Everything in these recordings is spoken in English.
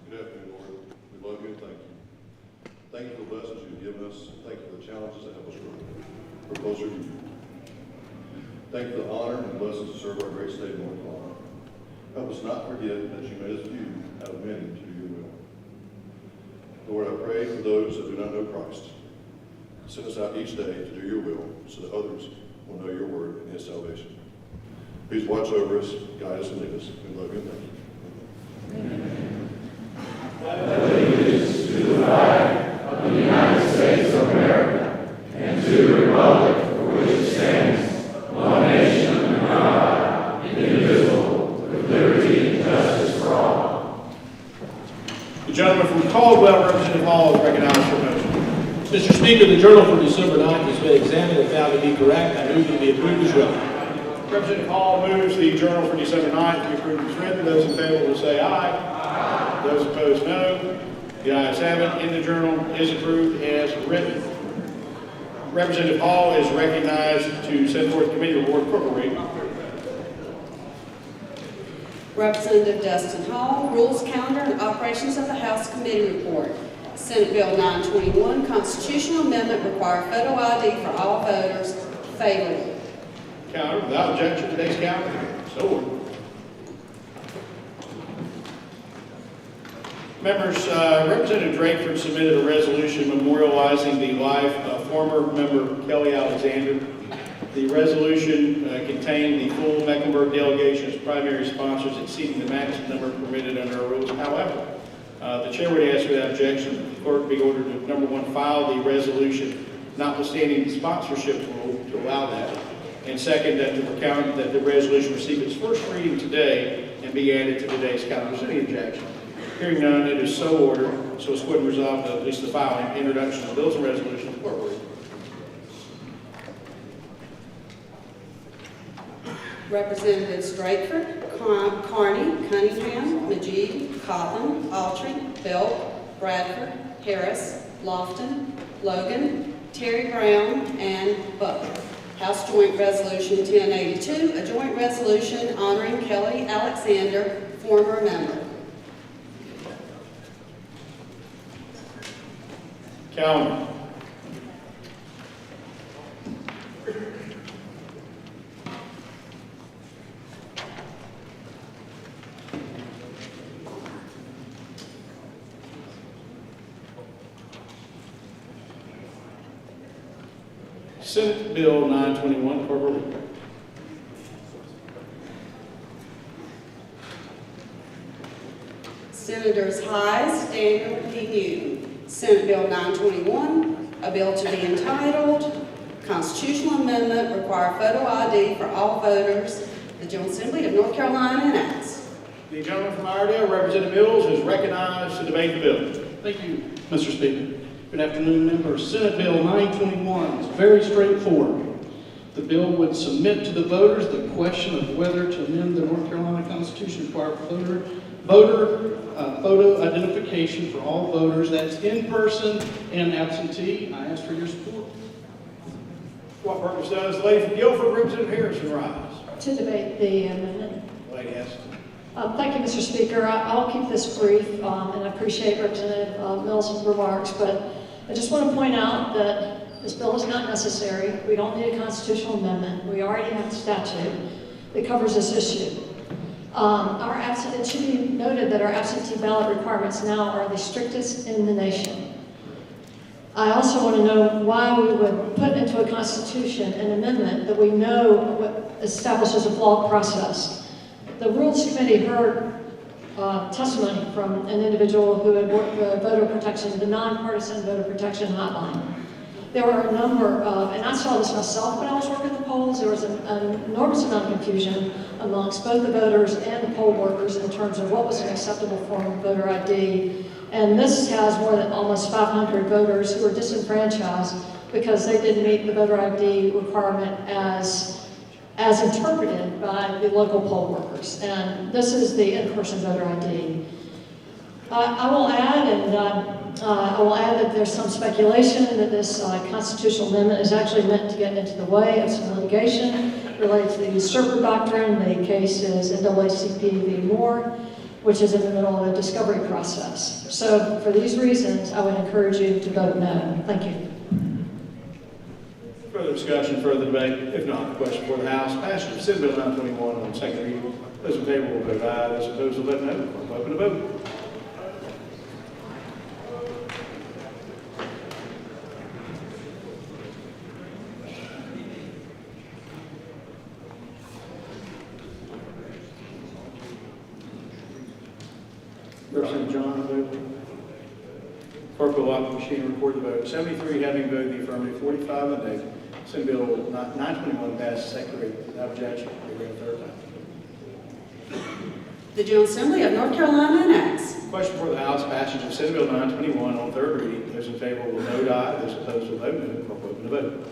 Good afternoon, Lord. We love you and thank you. Thank you for the blessings you've given us. Thank you for the challenges that help us grow. We're closer to you. Thank you for the honor and blessings to serve our great state of North Carolina. Help us not forget that you made us few out of many to do your will. Lord, I pray for those that do not know Christ. Send us out each day to do your will so that others will know your word and his salvation. Please watch over us, guide us, and lead us. We love you and thank you. Amen. Allegiance to the flag of the United States of America and to the republic for which it stands, one nation under God, indivisible, with liberty and justice for all. The gentleman from Caldwell, Representative Hall, is recognized for motion. Mr. Speaker, the journal for December 9th has been examined and found to be correct. I move to be approved as well. Representative Hall moves the journal for December 9th to be approved as written. Those in favor will say aye. Aye. Those opposed, no. The ayes have it. In the journal is approved as written. Representative Hall is recognized to send forth committee report. Corporal Reed. Representative Dustin Hall, Rules Calendar and Operations of the House Committee Report. Senate Bill 921, Constitutional Amendment, require photo ID for all voters. Favorable. Counter, without objection, today's calendar. So ordered. Members, Representative Drakeford submitted a resolution memorializing the life of former member Kelly Alexander. The resolution contained the full Mecklenburg delegation as primary sponsors, exceeding the maximum number permitted under our rules. However, the chair would ask without objection that the clerk be ordered to, number one, file the resolution notwithstanding the sponsorship rule to allow that. And second, that the resolution receive its first reading today and be added to today's calendar. Is there any objection? Hearing none, it is so ordered. So it's going to resolve at least the following introduction of bills and resolutions. Clerk, read. Representatives Drakeford, Carney, Cunningham, Majid, Cotton, Autry, Belk, Bradford, Harris, Lofton, Logan, Terry Brown, and Butler. House Joint Resolution 1082, a joint resolution honoring Kelly Alexander, former member. Calendar. Senate Bill 921, Corporal Reed. Senators Hayes, Daniel P. Newton. Senate Bill 921, a bill to be entitled Constitutional Amendment, require photo ID for all voters. The General Assembly of North Carolina enacts. The gentleman from Iredell, Representative Mills, is recognized to debate the bill. Thank you, Mr. Speaker. Good afternoon, members. Senate Bill 921 is very straightforward. The bill would submit to the voters the question of whether to amend the North Carolina Constitution to require voter photo identification for all voters. That's in person and absentee. I ask for your support. For what purpose does the lady from Guilford, Representative Harrison, rise? To debate the amendment. Lady has. Thank you, Mr. Speaker. I'll keep this brief, and I appreciate Representative Mills' remarks, but I just want to point out that this bill is not necessary. We don't need a constitutional amendment. We already have a statute that covers this issue. It should be noted that our absentee ballot requirements now are the strictest in the nation. I also want to know why we would put into a constitution an amendment that we know establishes a flawed process. The Rules Committee heard testimony from an individual who had worked the voter protection, the nonpartisan voter protection hotline. There were a number of, and I saw this myself when I was working the polls, there was an enormous amount of confusion amongst both the voters and the poll workers in terms of what was an acceptable form of voter ID. And this has more than almost 500 voters who were disenfranchised because they didn't meet the voter ID requirement as interpreted by the local poll workers. And this is the in-person voter ID. I will add that there's some speculation that this constitutional amendment is actually meant to get into the way of some litigation related to the usurper doctrine. The case is NAACP v. Moore, which is in the middle of a discovery process. So for these reasons, I would encourage you to vote no. Thank you. Further discussion, further debate? If not, the question for the House, passage of Senate Bill 921 on second reading. Those in favor will vote aye. Those opposed will vote no. Clerk, open the vote. Representative John, vote. Clerk will lock the machine and record the vote. 73 having voted the affirmative, 45 in the negative. Senate Bill 921 passes second reading. Without objection, we read third time. The General Assembly of North Carolina enacts. Question for the House, passage of Senate Bill 921 on third reading. Those in favor will vote aye. Those opposed will vote no. Clerk, open the vote.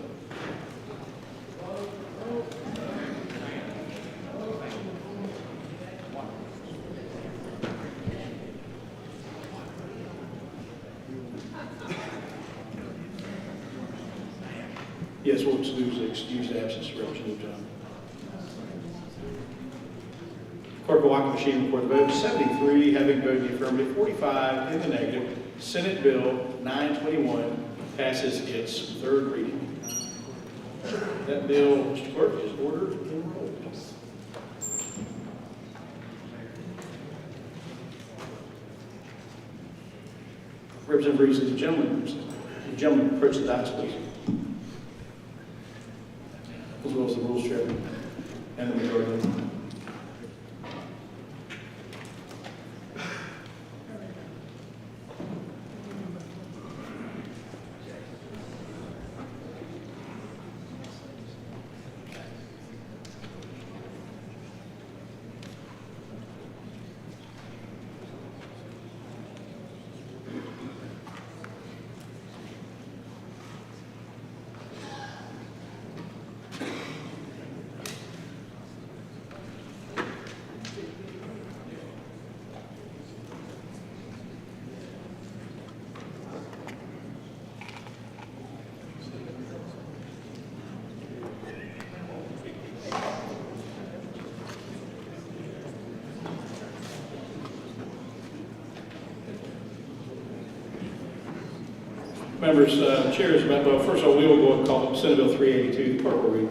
Yes, we'll excuse the absence of Representative John. Clerk will lock the machine and record the vote. 73 having voted the affirmative, 45 in the negative. Senate Bill 921 passes its third reading. That bill, Mr. Clerk, is ordered and rolled. Representative Reese, the gentleman approach the dais, please. As well as the rules chairman and the majority leader. Members, Chair is about, well, first of all, we will go and call Senate Bill 382. The clerk will read.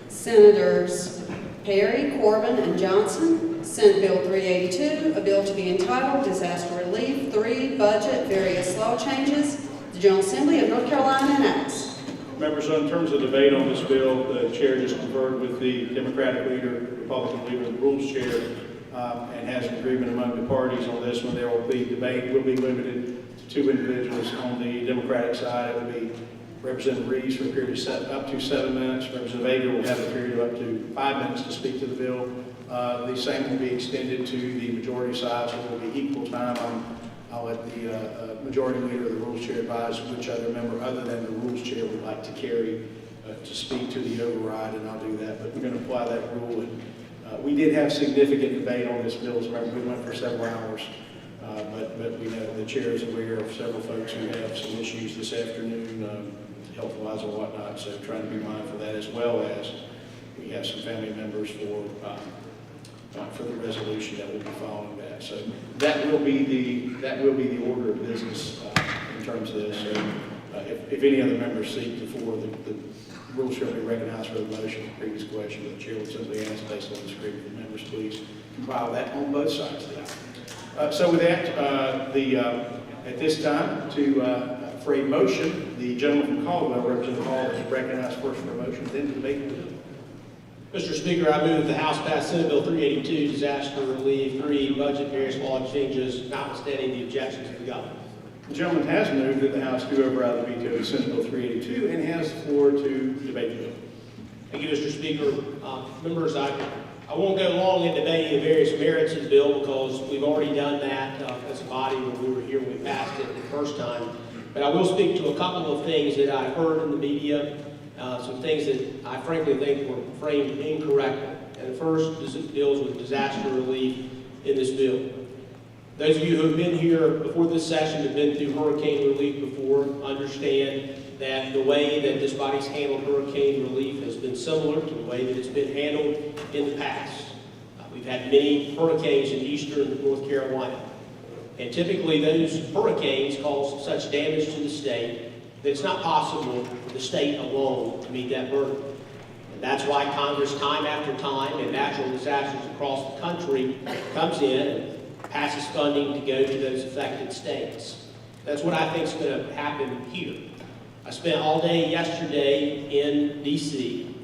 Senators Perry, Corbin, and Johnson. Senate Bill 382, a bill to be entitled Disaster Relief 3 Budget, Various Law Changes. The General Assembly of North Carolina enacts. Members, in terms of debate on this bill, the chair just conferred with the Democratic leader, Republican leader, the rules chair, and has an agreement among the parties on this one. There will be debate, will be limited to 2 individuals on the Democratic side. It will be Representative Reese for a period of up to 7 minutes. Representative Ager will have a period of up to 5 minutes to speak to the bill. The same will be extended to the majority side, so there will be equal time. I'll let the majority leader of the rules chair advise which other member other than the rules chair would like to carry to speak to the override, and I'll do that. But we're going to apply that rule. And we did have significant debate on this bill. Remember, we went for several hours. But we know the chair is aware of several folks who have some issues this afternoon, health-wise or whatnot, so trying to be mindful of that, as well as we have some family members for the resolution that will be following that. So that will be the order of business in terms of this. So if any other members seek the floor, the rules shall be recognized for the motion. The previous question, the chair will simply ask based on the agreement of the members. Please compile that on both sides of the aisle. So with that, at this time, for a motion, the gentleman from Caldwell, Representative Hall, is recognized first for a motion, then to debate the bill. Mr. Speaker, I move that the House pass Senate Bill 382, Disaster Relief 3, Budget, Various Law Changes, notwithstanding the objections of the government. The gentleman has moved that the House do override the veto of Senate Bill 382 and has the floor to debate the bill. Thank you, Mr. Speaker. Members, I won't go long in debating the various merits of the bill because we've already done that as a body when we were here when we passed it the first time. But I will speak to a couple of things that I heard in the media, some things that I frankly think were framed incorrectly. And the first deals with disaster relief in this bill. Those of you who have been here before this session have been through hurricane relief before understand that the way that this body's handled hurricane relief has been similar to the way that it's been handled in the past. We've had many hurricanes in eastern North Carolina, and typically those hurricanes cause such damage to the state that it's not possible for the state alone to meet that burden. And that's why Congress, time after time, in natural disasters across the country, comes in and passes funding to go to those affected states. That's what I think is going to happen here. I spent all day yesterday in D.C.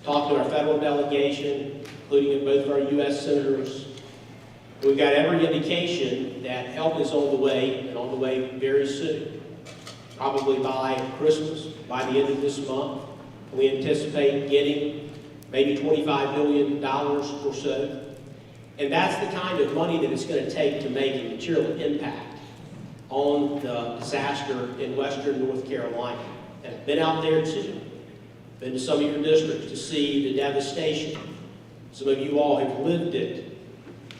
talking to our federal delegation, including both of our U.S. senators. We've got every indication that help is on the way, and on the way very soon. Probably by Christmas, by the end of this month. We anticipate getting maybe $25 billion or so. And that's the kind of money that it's going to take to make a material impact on the disaster in western North Carolina. And I've been out there too. Been to some of your districts to see the devastation. Some of you all have lived it,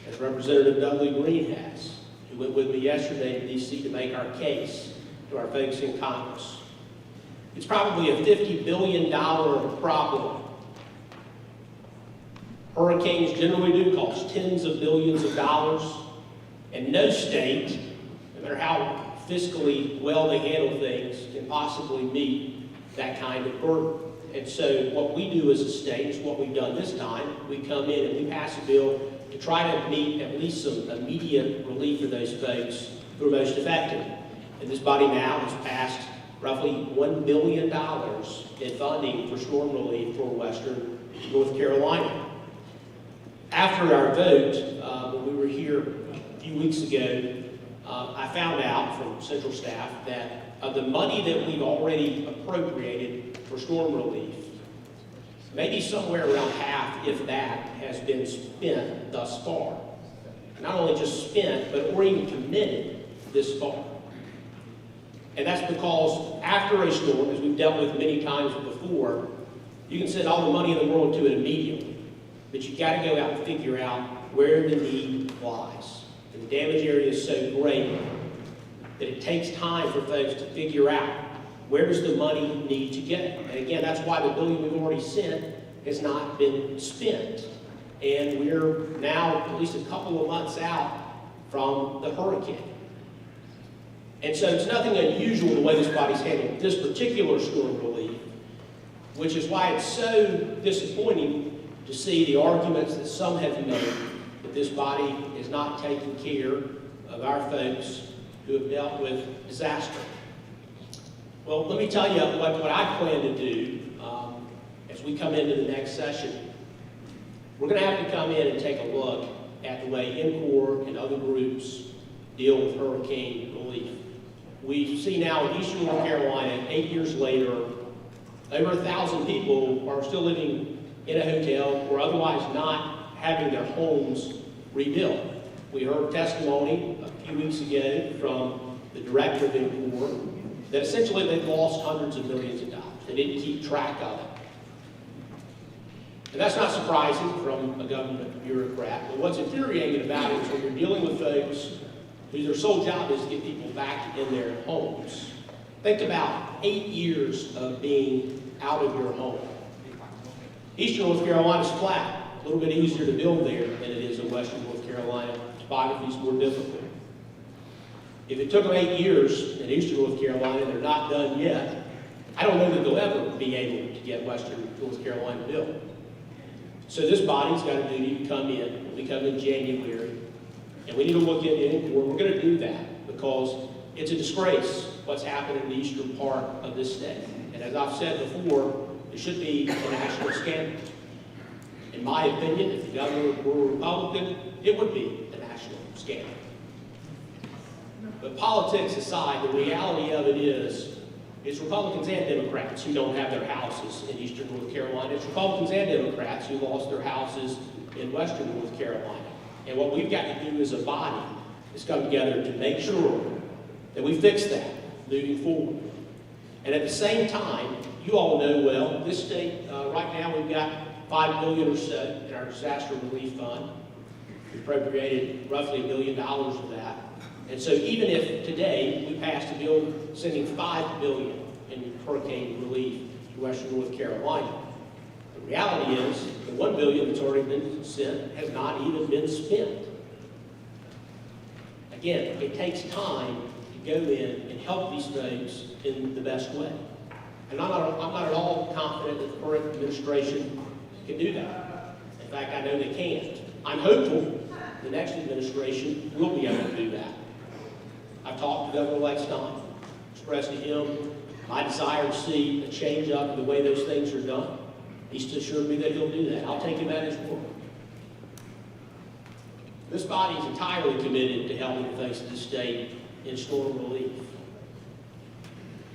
as Representative Dudley Green has, who went with me yesterday to D.C. to make our case to our folks in Congress. It's probably a $50 billion problem. Hurricanes generally do cost tens of billions of dollars, and no state, no matter how fiscally well they handle things, can possibly meet that kind of burden. And so what we do as a state is what we've done this time. We come in and we pass a bill to try to meet at least some immediate relief for those folks who are most affected. And this body now has passed roughly $1 billion in funding for storm relief for western North Carolina. After our vote, when we were here a few weeks ago, I found out from central staff that of the money that we've already appropriated for storm relief, maybe somewhere around half, if that, has been spent thus far. Not only just spent, but or even committed this far. And that's because after a storm, as we've dealt with many times before, you can send all the money in the world to it immediately. But you've got to go out and figure out where the need lies. And the damage area is so great that it takes time for folks to figure out where does the money need to go. And again, that's why the billion we've already sent has not been spent. And we're now at least a couple of months out from the hurricane. And so it's nothing unusual the way this body's handled this particular storm relief, which is why it's so disappointing to see the arguments that some have made that this body is not taking care of our folks who have dealt with disaster. Well, let me tell you what I plan to do as we come into the next session. We're going to have to come in and take a look at the way NCOR and other groups deal with hurricane relief. We see now in eastern North Carolina, 8 years later, over 1,000 people are still living in a hotel or otherwise not having their homes rebuilt. We heard testimony a few weeks ago from the director of NCOR that essentially they've lost hundreds of millions of dollars. They didn't keep track of it. And that's not surprising from a government bureaucrat, but what's infuriating about it is when you're dealing with folks whose their sole job is to get people back in their homes. Think about 8 years of being out of your home. Eastern North Carolina is flat, a little bit easier to build there than it is in western North Carolina. Topography is more difficult. If it took them 8 years in eastern North Carolina and they're not done yet, I don't know that they'll ever be able to get western North Carolina built. So this body's got a duty to come in. When we come in January, and we need to look into NCOR. We're going to do that because it's a disgrace what's happened in the eastern part of this state. And as I've said before, it should be a national scandal. In my opinion, if the governor were a Republican, it would be a national scandal. But politics aside, the reality of it is it's Republicans and Democrats who don't have their houses in eastern North Carolina. It's Republicans and Democrats who lost their houses in western North Carolina. And what we've got to do as a body is come together to make sure that we fix that moving forward. And at the same time, you all know well, this state, right now we've got $5 billion or so in our disaster relief fund. We've appropriated roughly $1 billion of that. And so even if today we passed a bill sending $5 billion in hurricane relief to western North Carolina. The reality is, the $1 billion that's already been sent has not even been spent. Again, it takes time to go in and help these folks in the best way. And I'm not at all confident that the current administration can do that. In fact, I know they can't. I'm hopeful the next administration will be able to do that. I've talked to Governor Stein, expressed to him my desire to see a change up in the way those things are done. He's assured me that he'll do that. I'll take him at his word. This body is entirely committed to helping the folks of the state in storm relief.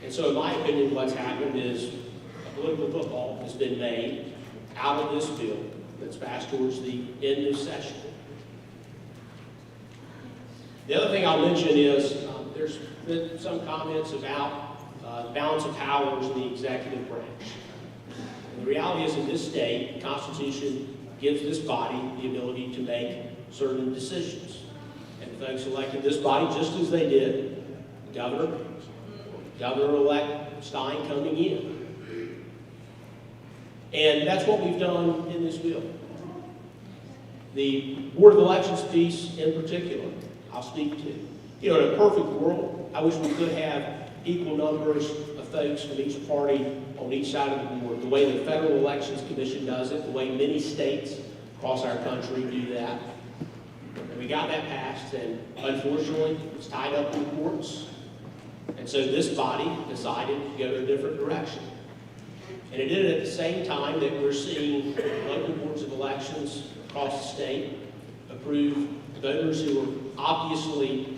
And so in my opinion, what's happened is a political football has been made out of this bill that's passed towards the end of session. The other thing I'll mention is there's been some comments about balance of powers in the executive branch. And the reality is in this state, the Constitution gives this body the ability to make certain decisions. And the folks elected this body just as they did Governor-elect Stein coming in. And that's what we've done in this bill. The Board of Elections piece in particular, I'll speak to. You know, in a perfect world, I wish we could have equal numbers of folks from each party on each side of the board, the way the Federal Elections Commission does it, the way many states across our country do that. And we got that passed, and unfortunately, it's tied up in the courts. And so this body decided to go a different direction. And it did it at the same time that we're seeing local boards of elections across the state approve voters who are obviously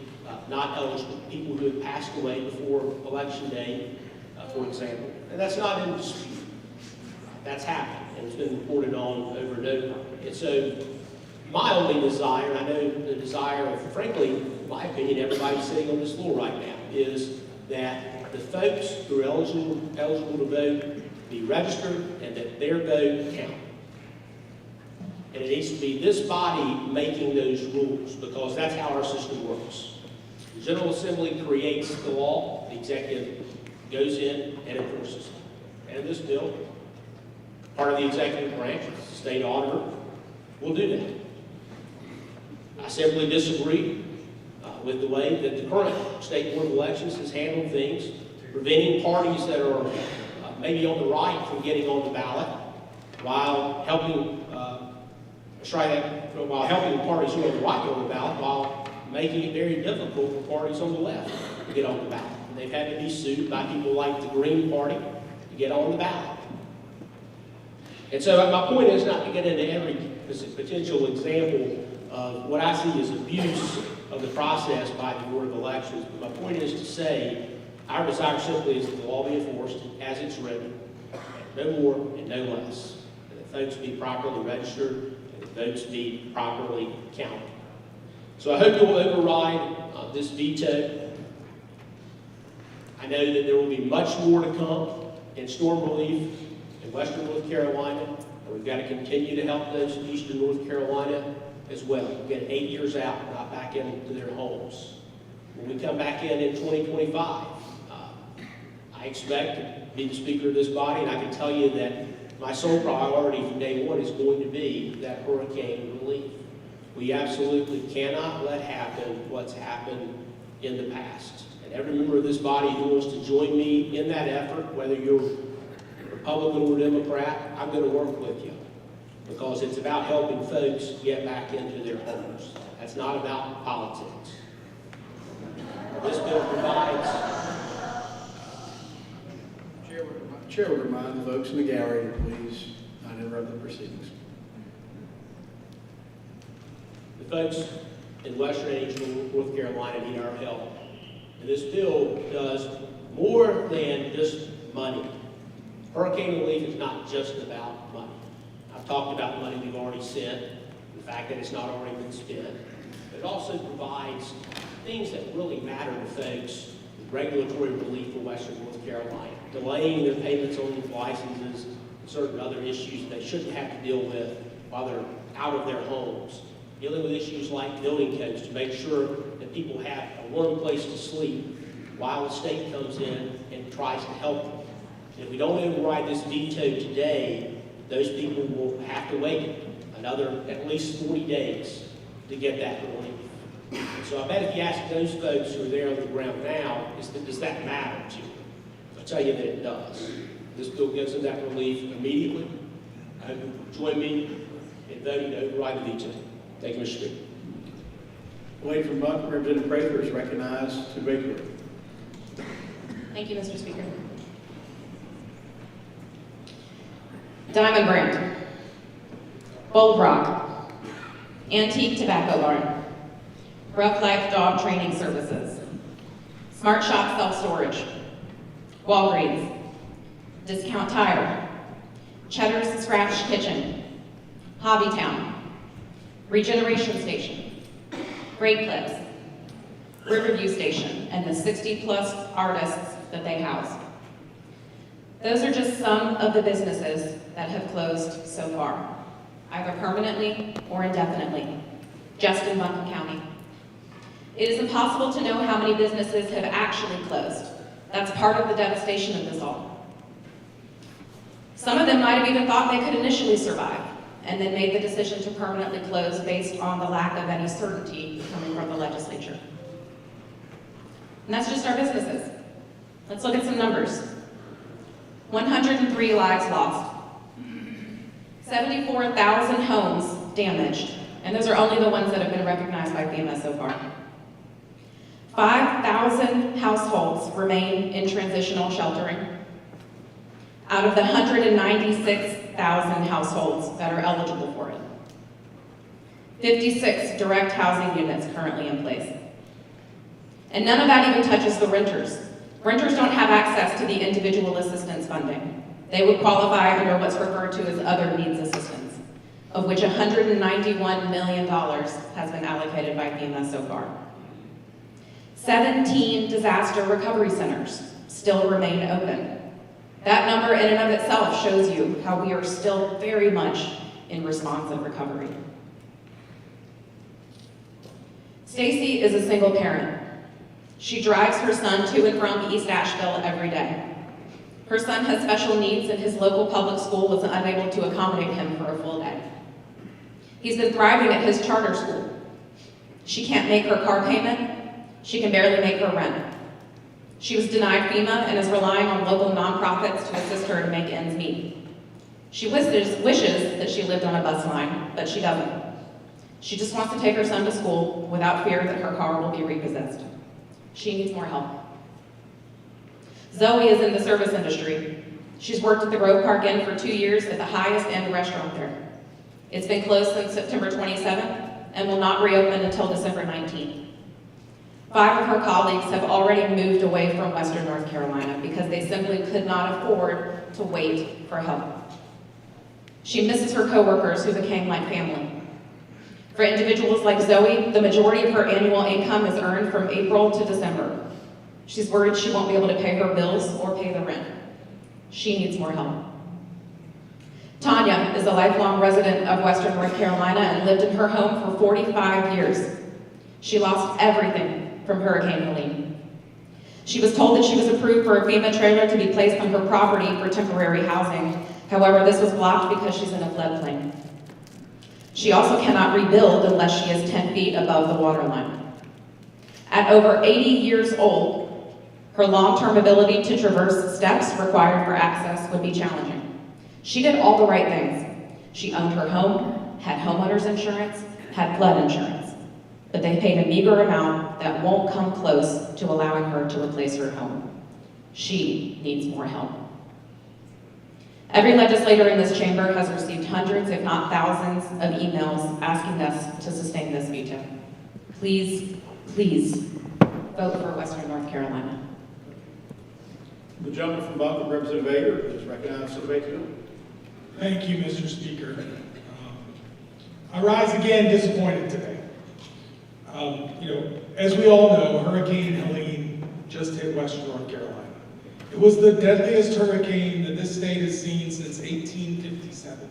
not eligible, people who have passed away before Election Day, for example. And that's not in dispute. That's happened, and it's been reported on over and over. And so my only desire, and I know the desire of, frankly, in my opinion, everybody sitting on this floor right now, is that the folks who are eligible to vote be registered and that their vote count. And it needs to be this body making those rules, because that's how our system works. The General Assembly creates the law, the executive goes in and enforces it. And in this bill, part of the executive branch, the state auditor, will do that. I simply disagree with the way that the current State Board of Elections has handled things, preventing parties that are maybe on the right from getting on the ballot, while helping parties who are on the right get on the ballot, while making it very difficult for parties on the left to get on the ballot. And they've had to be sued by people like the Green Party to get on the ballot. And so my point is not to get into every potential example of what I see as abuse of the process by the Board of Elections, but my point is to say our desire simply is that the law be enforced as it's written, no more and no less, and that folks be properly registered and that votes be properly counted. So I hope you will override this veto. I know that there will be much more to come in storm relief in western North Carolina, and we've got to continue to help those in eastern North Carolina as well. We'll get 8 years out, not back into their homes. When we come back in 2025, I expect to be the speaker of this body, and I can tell you that my sole priority from day one is going to be that hurricane relief. We absolutely cannot let happen what's happened in the past. And every member of this body who wants to join me in that effort, whether you're Republican or Democrat, I'm going to work with you, because it's about helping folks get back into their homes. That's not about politics. This bill provides... Chair would remind the folks in the gallery to please not interrupt the proceedings. The folks in western and eastern North Carolina need our help. And this bill does more than just money. Hurricane relief is not just about money. I've talked about money we've already sent, the fact that it's not already been spent. But it also provides things that really matter to folks with regulatory relief for western North Carolina, delaying their payments on licenses and certain other issues they shouldn't have to deal with while they're out of their homes. Dealing with issues like building codes to make sure that people have a warm place to sleep while the state comes in and tries to help them. And if we don't override this veto today, those people will have to wait another at least 40 days to get that relief. So I bet if you ask those folks who are there on the ground now, does that matter to you? I'll tell you that it does. This bill gives them that relief immediately. I hope you will join me in voting to override the veto. Thank you, Mr. Speaker. The lady from Buck, Representative Prather, is recognized to vacate. Thank you, Mr. Speaker. Diamond Brand, Bold Rock, Antique Tobacco Barn, Rough Life Dog Training Services, Smart Shop Self-Storage, Walgreens, Discount Tire, Cheddar's Scratch Kitchen, Hobbytown, Regeneration Station, Great Clips, Riverview Station, and the 60-plus artists that they house. Those are just some of the businesses that have closed so far, either permanently or indefinitely, just in Buncombe County. It is impossible to know how many businesses have actually closed. That's part of the devastation of this all. Some of them might have even thought they could initially survive, and then made the decision to permanently close based on the lack of any certainty coming from the legislature. And that's just our businesses. Let's look at some numbers. 103 lives lost. 74,000 homes damaged, and those are only the ones that have been recognized by FEMA so far. 5,000 households remain in transitional sheltering out of the 196,000 households that are eligible for it. 56 direct housing units currently in place. And none of that even touches the renters. Renters don't have access to the individual assistance funding. They would qualify under what's referred to as other needs assistance, of which $191 million has been allocated by FEMA so far. 17 disaster recovery centers still remain open. That number in and of itself shows you how we are still very much in response and recovery. Stacy is a single parent. She drives her son to and from East Asheville every day. Her son has special needs and his local public school was unable to accommodate him for a full day. He's been thriving at his charter school. She can't make her car payment. She can barely make her rent. She was denied FEMA and is relying on local nonprofits to assist her to make ends meet. She wishes that she lived on a bus line, but she doesn't. She just wants to take her son to school without fear that her car will be repossessed. She needs more help. Zoe is in the service industry. She's worked at the Grove Park Inn for 2 years at the highest end restaurant there. It's been closed since September 27th and will not reopen until December 19th. 5 of her colleagues have already moved away from Western North Carolina because they simply could not afford to wait for help. She misses her coworkers who became like family. For individuals like Zoe, the majority of her annual income is earned from April to December. She's worried she won't be able to pay her bills or pay the rent. She needs more help. Tanya is a lifelong resident of Western North Carolina and lived in her home for 45 years. She lost everything from Hurricane Helene. She was told that she was approved for a FEMA trailer to be placed on her property for temporary housing. However, this was blocked because she's in a floodplain. She also cannot rebuild unless she is 10 feet above the water line. At over 80 years old, her long-term ability to traverse steps required for access would be challenging. She did all the right things. She owned her home, had homeowner's insurance, had flood insurance. But they paid a meager amount that won't come close to allowing her to replace her home. She needs more help. Every legislator in this chamber has received hundreds, if not thousands, of emails asking us to sustain this veto. Please, please, vote for Western North Carolina. The gentleman from Buncombe, Representative Ager, is recognized to vacate. Thank you, Mr. Speaker. I rise again disappointed today. As we all know, Hurricane Helene just hit Western North Carolina. It was the deadliest hurricane that this state has seen since 1857.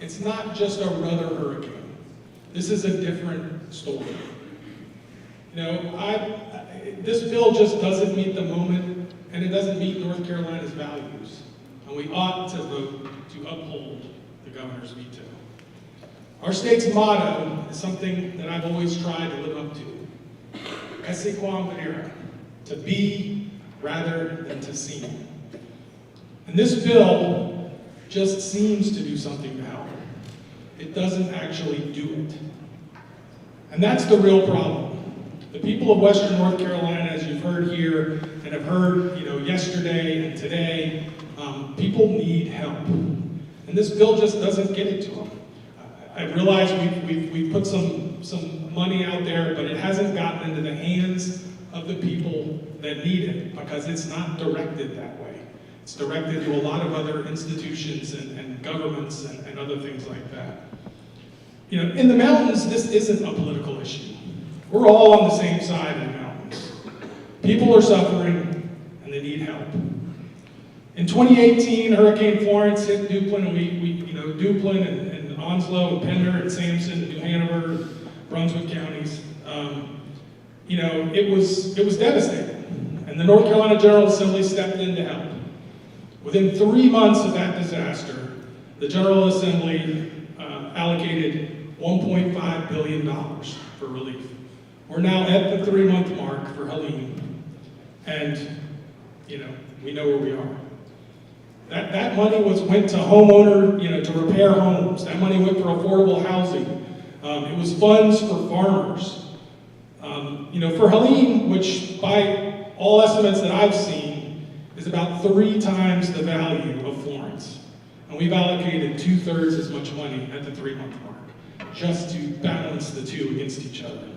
It's not just a brother hurricane. This is a different story. This bill just doesn't meet the moment and it doesn't meet North Carolina's values. And we ought to vote to uphold the governor's veto. Our state's motto is something that I've always tried to live up to. Esse quam venire, to be rather than to seem. And this bill just seems to do something to help. It doesn't actually do it. And that's the real problem. The people of Western North Carolina, as you've heard here and have heard, yesterday and today, people need help. And this bill just doesn't get it to them. I realize we've put some money out there, but it hasn't gotten into the hands of the people that need it because it's not directed that way. It's directed to a lot of other institutions and governments and other things like that. In the mountains, this isn't a political issue. We're all on the same side of the mountains. People are suffering and they need help. In 2018, Hurricane Florence hit Duplin, and Duplin and Onslow and Pender and Sampson and New Hanover, Brunswick counties. It was devastating. And the North Carolina General Assembly stepped in to help. Within 3 months of that disaster, the General Assembly allocated $1.5 billion for relief. We're now at the 3-month mark for Helene, and we know where we are. That money went to homeowner, to repair homes. That money went for affordable housing. It was funds for farmers. For Helene, which by all estimates that I've seen, is about 3 times the value of Florence. And we've allocated 2/3 as much money at the 3-month mark, just to balance the two against each other.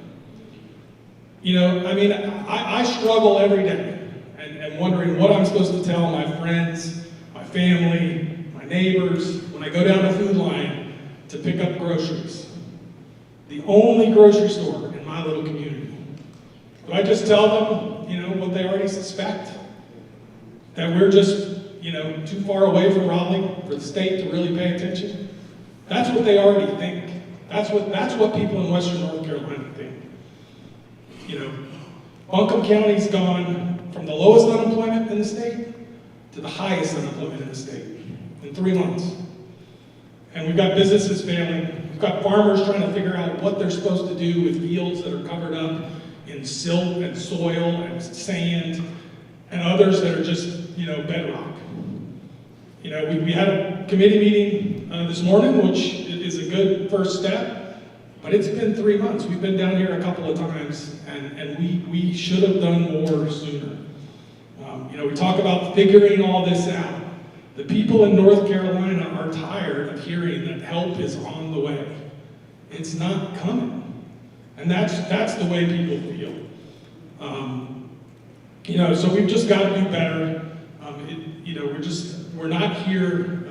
I struggle every day and wondering what I'm supposed to tell my friends, my family, my neighbors, when I go down the food line to pick up groceries. The only grocery store in my little community. Do I just tell them, what they already suspect? That we're just, too far away from Raleigh for the state to really pay attention? That's what they already think. That's what people in Western North Carolina think. Buncombe County's gone from the lowest unemployment in the state to the highest unemployment in the state in 3 months. And we've got businesses failing. We've got farmers trying to figure out what they're supposed to do with fields that are covered up in silt and soil and sand, and others that are just, bedrock. We had a committee meeting this morning, which is a good first step, but it's been 3 months. We've been down here a couple of times, and we should have done more sooner. We talk about figuring all this out. The people in North Carolina are tired of hearing that help is on the way. It's not coming. And that's the way people feel. So we've just got to do better. We're not here,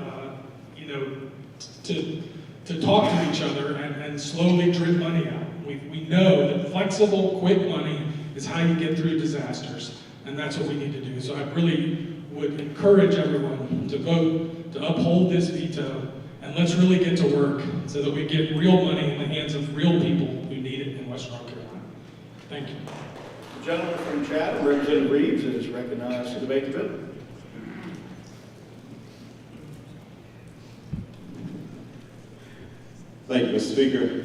to talk to each other and slowly drip money out. We know that flexible, quick money is how you get through disasters, and that's what we need to do. So I really would encourage everyone to vote to uphold this veto, and let's really get to work so that we get real money in the hands of real people who need it in Western North Carolina. Thank you. The gentleman from Chatham, Representative Reeves, is recognized to debate the bill. Thank you, Mr. Speaker.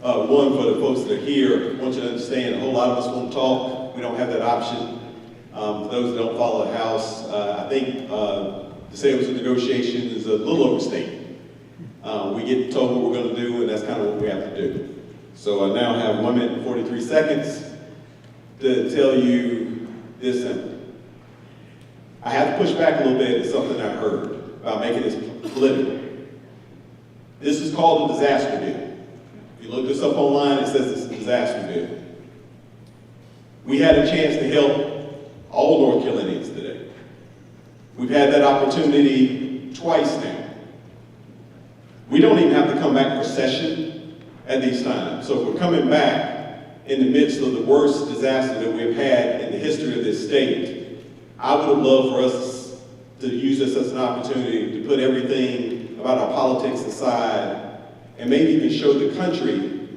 One, for the folks that are here, I want you to understand a whole lot of us want to talk. We don't have that option. For those that don't follow the House, I think to say it was a negotiation is a little overstated. We get told what we're going to do, and that's kind of what we have to do. So I now have 1 minute and 43 seconds to tell you this simple. I have to push back a little bit at something I heard about making this political. This is called a disaster bill. If you look this up online, it says it's a disaster bill. We had a chance to help all North Carolinians today. We've had that opportunity twice now. We don't even have to come back for session at these times. So if we're coming back in the midst of the worst disaster that we've had in the history of this state, I would have loved for us to use this as an opportunity to put everything about our politics aside and maybe even show the country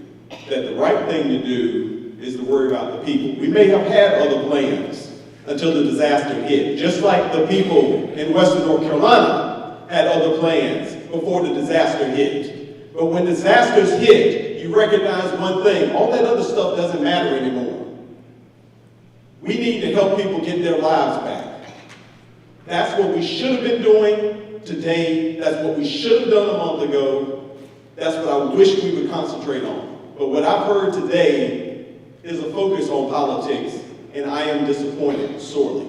that the right thing to do is to worry about the people. We may have had other plans until the disaster hit. Just like the people in Western North Carolina had other plans before the disaster hit. But when disasters hit, you recognize one thing: all that other stuff doesn't matter anymore. We need to help people get their lives back. That's what we should have been doing today. That's what we should have done a month ago. That's what I wish we would concentrate on. But what I've heard today is a focus on politics, and I am disappointed sorely.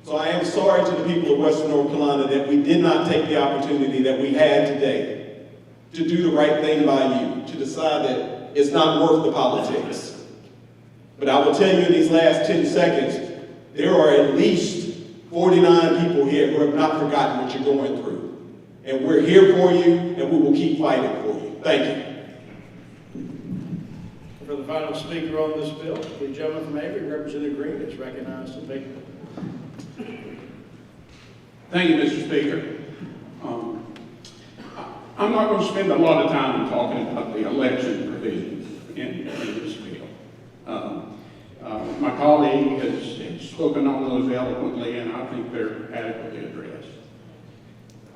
So I am sorry to the people of Western North Carolina that we did not take the opportunity that we had today to do the right thing by you, to decide that it's not worth the politics. But I will tell you in these last 10 seconds, there are at least 49 people here who have not forgotten what you're going through. And we're here for you, and we will keep fighting for you. Thank you. For the final speaker on this bill, the gentleman from Avery, Representative Green, is recognized to make. Thank you, Mr. Speaker. I'm not going to spend a lot of time talking about the election provisions in this bill. My colleague has spoken on those eloquently, and I think they're adequately addressed.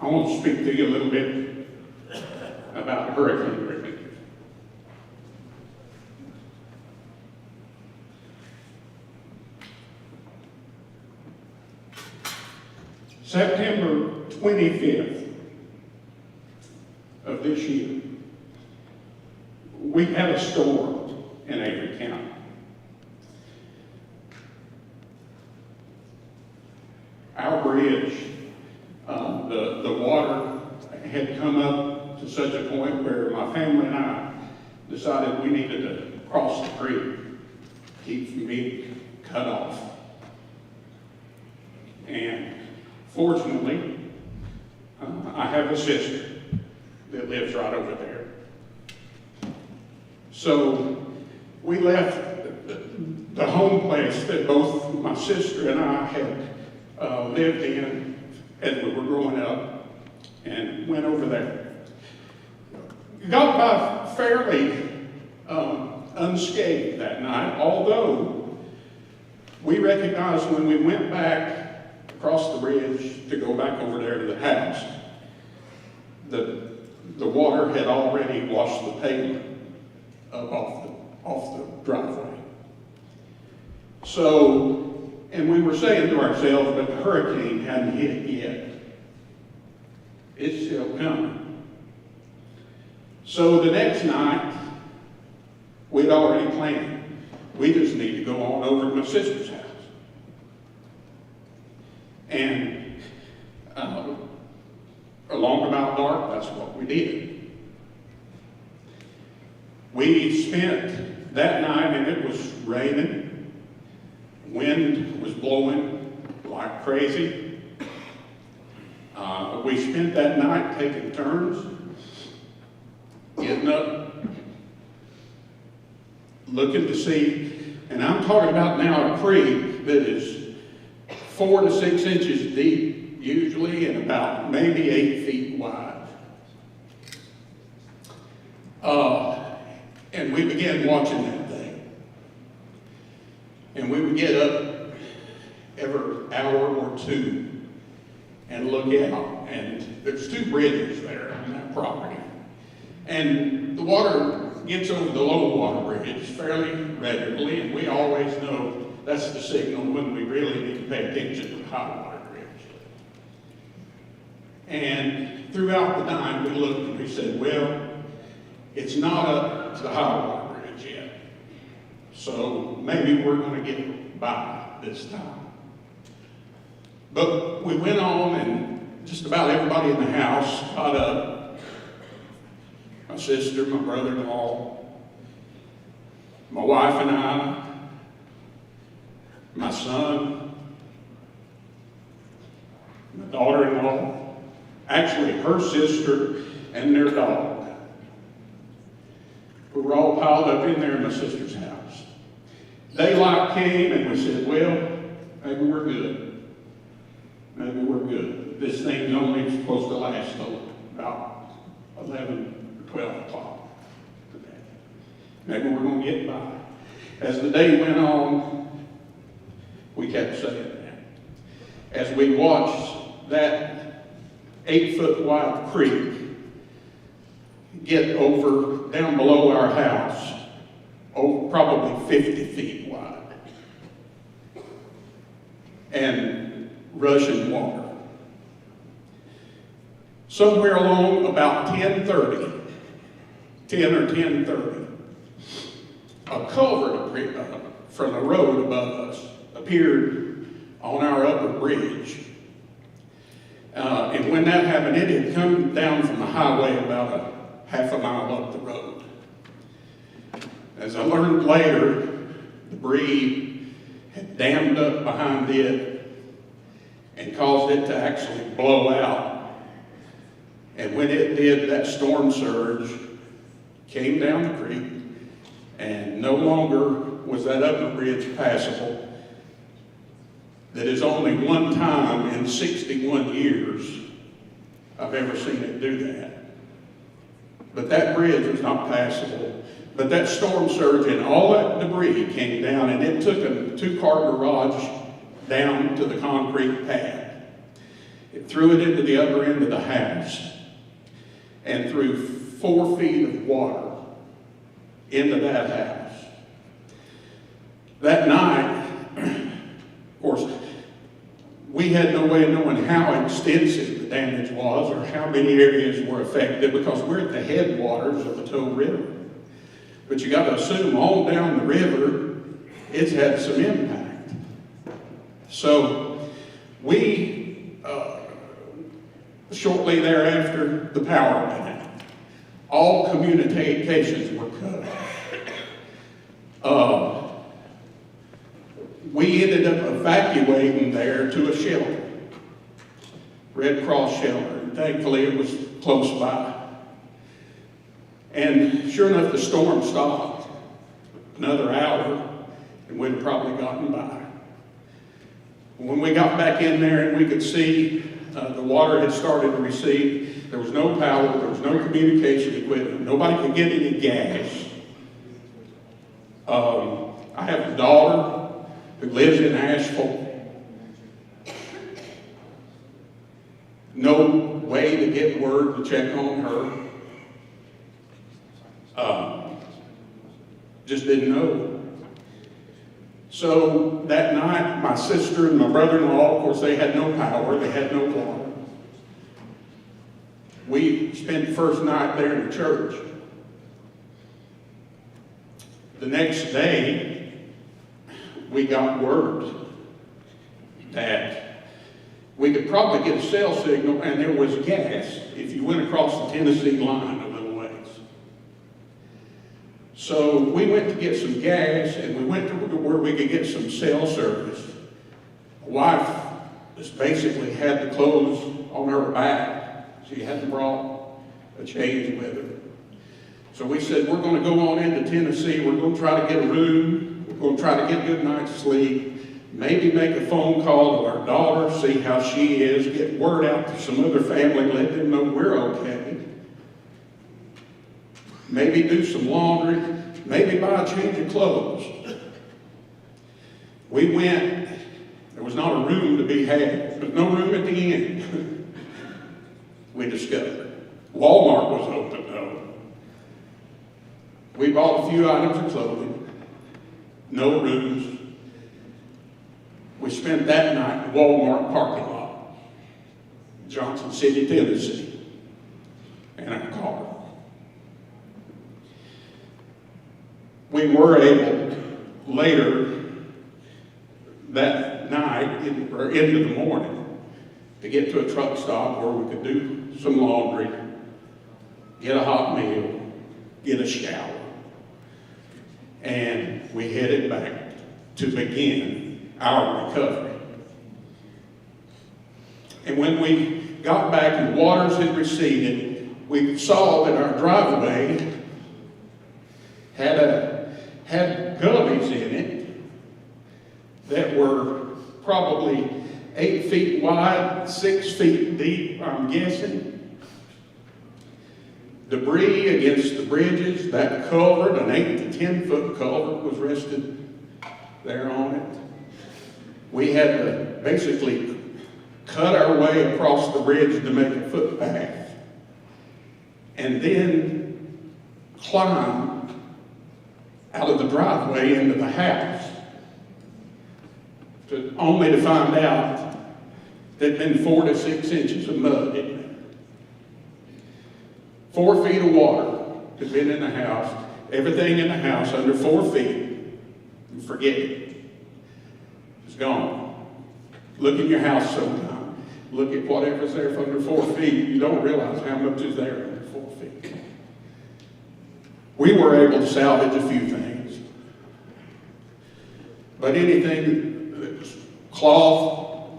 I want to speak to you a little bit about hurricane relief. September 25th of this year, we had a storm in Avery County. Our bridge, the water had come up to such a point where my family and I decided we needed to cross the creek, keep from being cut off. And fortunately, I have a sister that lives right over there. So we left the home place that both my sister and I had lived in as we were growing up and went over there. Got by fairly unscathed that night, although we recognized when we went back across the bridge to go back over there to the house, the water had already washed the pavement up off the driveway. So, and we were saying to ourselves, but the hurricane hadn't hit yet. It's still coming. So the next night, we'd already planned. We just need to go on over to my sister's house. And along about dark, that's what we did. We spent that night, and it was raining. Wind was blowing like crazy. We spent that night taking turns, getting up, looking to see, and I'm talking about now a creek that is 4 to 6 inches deep, usually, and about maybe 8 feet wide. And we began watching that thing. And we would get up every hour or two and look out. And there's 2 bridges there on that property. And the water gets over the low water bridge fairly regularly, and we always know that's the signal when we really need to pay attention to the high water bridge. And throughout the time we looked and we said, well, it's not up to the high water bridge yet. So maybe we're going to get by this time. But we went on, and just about everybody in the house got up. My sister, my brother-in-law, my wife and I, my son, my daughter-in-law, actually her sister and their dog. We were all piled up in there in my sister's house. Daylight came and we said, well, maybe we're good. Maybe we're good. This thing's only supposed to last till about 11 or 12 o'clock today. Maybe we're going to get by. As the day went on, we kept we watched that 8-foot wide creek get over down below our house, probably 50 feet wide, and rushing water. Somewhere along about 10 or 10:30, a culvert from the road above us appeared on our upper bridge. And when that happened, it had come down from the highway about a half a mile up the road. As I learned later, debris had dammed up behind it and caused it to actually blow out. And when it did, that storm surge came down the creek, and no longer was that upper bridge passable. That is only one time in 61 years I've ever seen it do that. But that bridge was not passable. But that storm surge and all that debris came down, and it took a 2-car garage down to the concrete pad. It threw it into the upper end of the house and threw 4 feet of water into that house. That night, of course, we had no way of knowing how extensive the damage was or how many areas were affected because we're at the headwaters of the Tow River. But you got to assume all down the river, it's had some impact. So we, shortly thereafter, the power went out. All communications were cut off. We ended up evacuating there to a shelter, Red Cross shelter, and thankfully it was close by. And sure enough, the storm stopped. Another hour, and we'd probably gotten by. When we got back in there and we could see the water had started to recede, there was no power, there was no communication equipment, nobody could get any gas. I have a daughter who lives in Asheville. No way to get word to check on her. Just didn't know. So that night, my sister and my brother-in-law, of course, they had no power, they had no water. We spent the first night there in the church. The next day, we got word that we could probably get a cell signal and there was gas if you went across the Tennessee line a little ways. So we went to get some gas and we went to where we could get some cell service. My wife just basically had the clothes on her back. She hadn't brought a change with her. So we said, we're going to go on into Tennessee. We're going to try to get a room. We're going to try to get a good night's sleep. Maybe make a phone call to our daughter, see how she is, get word out to some other family, let them know we're okay. Maybe do some laundry, maybe buy a change of clothes. We went, there was not a room to be had, but no room at the end. We discovered. Walmart was open though. We bought a few items of clothing, no rooms. We spent that night in the Walmart parking lot, Johnson City, Tennessee, in our car. We were able later that night or into the morning to get to a truck stop where we could do some laundry, get a hot meal, get a shower. And we headed back to begin our recovery. And when we got back and the waters had receded, we saw that our driveway had gullies in it that were probably 8 feet wide, 6 feet deep, I'm guessing. Debris against the bridges, that culvert, an 8 to 10 foot culvert was rested there on it. We had to basically cut our way across the bridge to make a footpath, and then climb out of the driveway into the house, only to find out there'd been 4 to 6 inches of mud in there. 4 feet of water had been in the house, everything in the house under 4 feet, and forget it. It's gone. Look in your house sometime. Look at whatever's there for under 4 feet. You don't realize how much is there under 4 feet. We were able to salvage a few things. But anything that was cloth,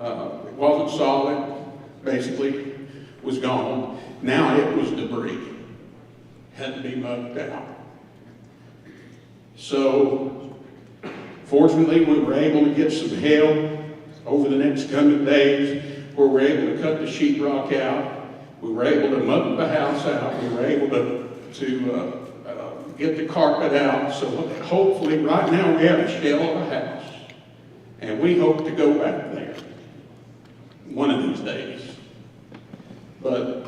it wasn't solid, basically, was gone. Now it was debris. Had to be mucked out. So, fortunately, we were able to get some help over the next coming days, where we were able to cut the sheetrock out. We were able to muck the house out. We were able to get the carpet out. So hopefully, right now, we have a shell of a house. And we hope to go back there one of these days. But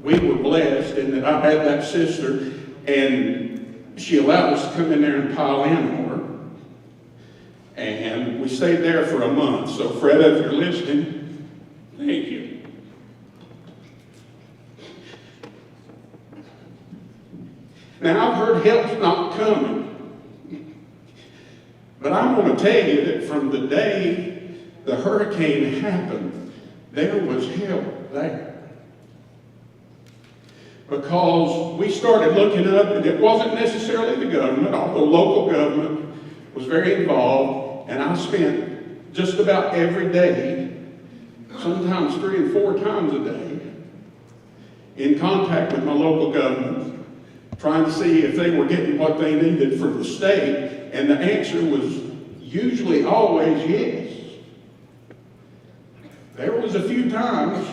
we were blessed in that I had that sister, and she allowed us to come in there and pile in on her. And we stayed there for a month. So Fred, if you're listening, thank you. Now, I've heard help's not coming. But I'm going to tell you that from the day the hurricane happened, there was help there. Because we started looking up, and it wasn't necessarily the government, although local government was very involved, and I spent just about every day, sometimes 3 and 4 times a day, in contact with my local government, trying to see if they were getting what they needed from the state, and the answer was usually always yes. There was a few times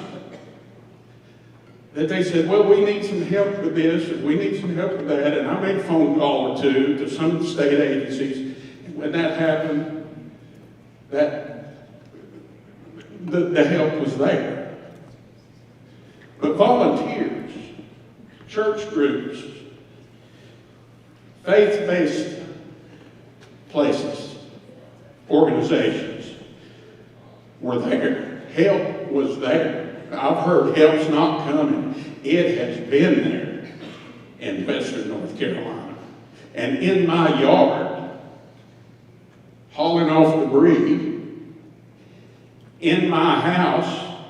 that they said, well, we need some help with this, and we need some help with that, and I made a phone call or two to some of the state agencies, and when that happened, the help was there. But volunteers, church groups, faith-based places, organizations were there. Help was there. I've heard help's not coming. It has been there in western North Carolina. And in my yard, hauling off debris, in my house,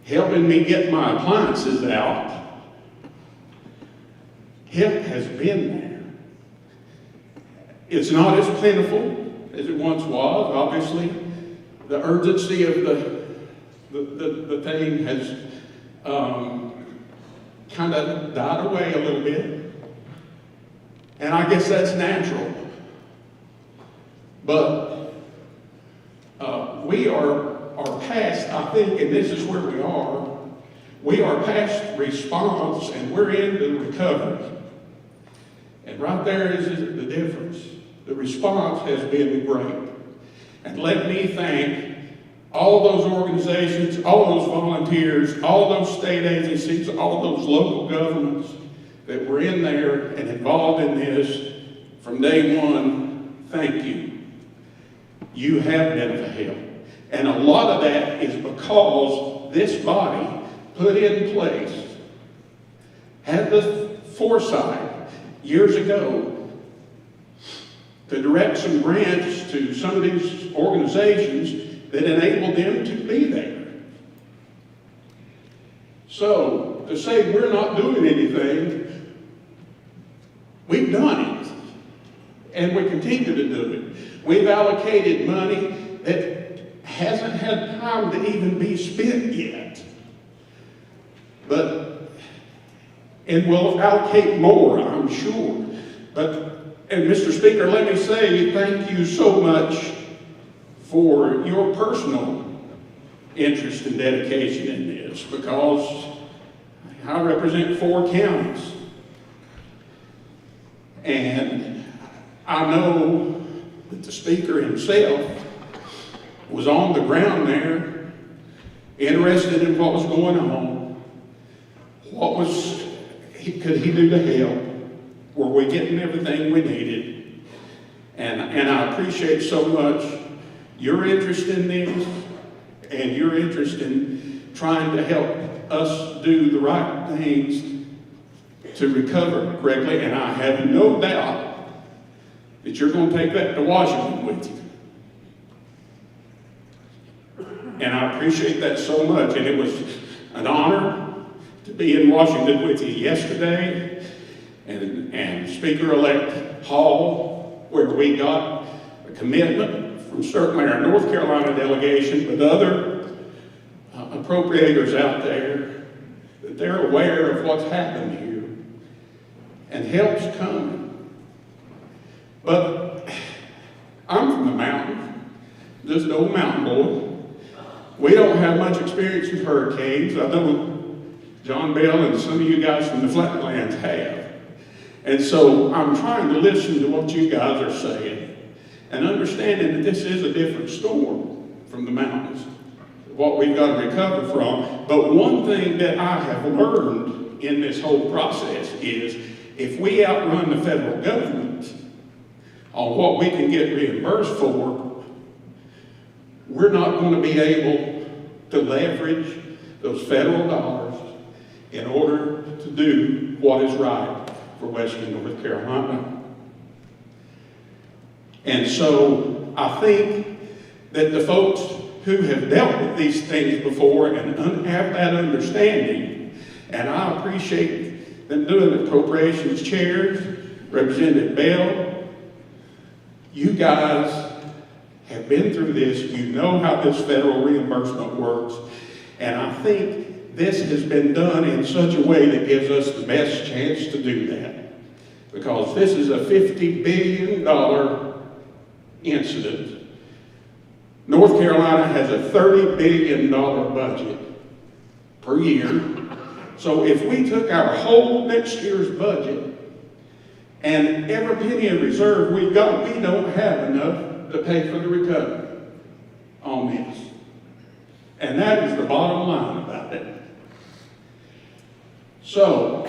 helping me get my appliances out. Help has been there. It's not as plentiful as it once was. Obviously, the urgency of the thing has kind of died away a little bit. And I guess that's natural. But we are past, I think, and this is where we are past response and we're into recovery. And right there is the difference. The response has been great. And let me thank all those organizations, all those volunteers, all those state agencies, all those local governments that were in there and involved in this from day one. Thank you. You have been of help. And a lot of that is because this body put in place, had the foresight years ago to direct some grants to some of these organizations that enabled them to be there. So, to say we're not doing anything, we've done it. And we continue to do it. We've allocated money that hasn't had time to even be spent yet. And we'll allocate more, I'm sure. And Mr. Speaker, let me say thank you so much for your personal interest and dedication in this, because I represent 4 counties. And I know that the Speaker himself was on the ground there interested in what was going on. Could he do to help? Were we getting everything we needed? And I appreciate so much your interest in this and your interest in trying to help us do the right things to recover correctly. And I have no doubt that you're going to take that to Washington with you. And I appreciate that so much. And it was an honor to be in Washington with you yesterday, and Speaker-elect Hall, where we got a commitment from certainly our North Carolina delegation, but other appropriators out there, that they're aware of what's happened here, and help's coming. But I'm from the mountains, just an old mountain boy. We don't have much experience with hurricanes. I know John Bell and some of you guys from the Flatlands have. And so I'm trying to listen to what you guys are saying and understanding that this is a different storm from the mountains, what we've got to recover from. But one thing that I have learned in this whole process is if we outrun the federal government on what we can get reimbursed for, we're not going to be able to leverage those federal dollars in order to do what is right for Western North Carolina. And so I think that the folks who have dealt with these things before and have that understanding, and I appreciate them doing appropriations chairs, Representative Bell, you guys have been through this, you know how this federal reimbursement works, and I think this has been done in such a way that gives us the best chance to do that. Because this is a $50 billion incident. North Carolina has a $30 billion budget per year. So if we took our whole next year's budget and every penny of reserve we've got, we don't have enough to pay for the recovery on this. And that is the bottom line about it. So,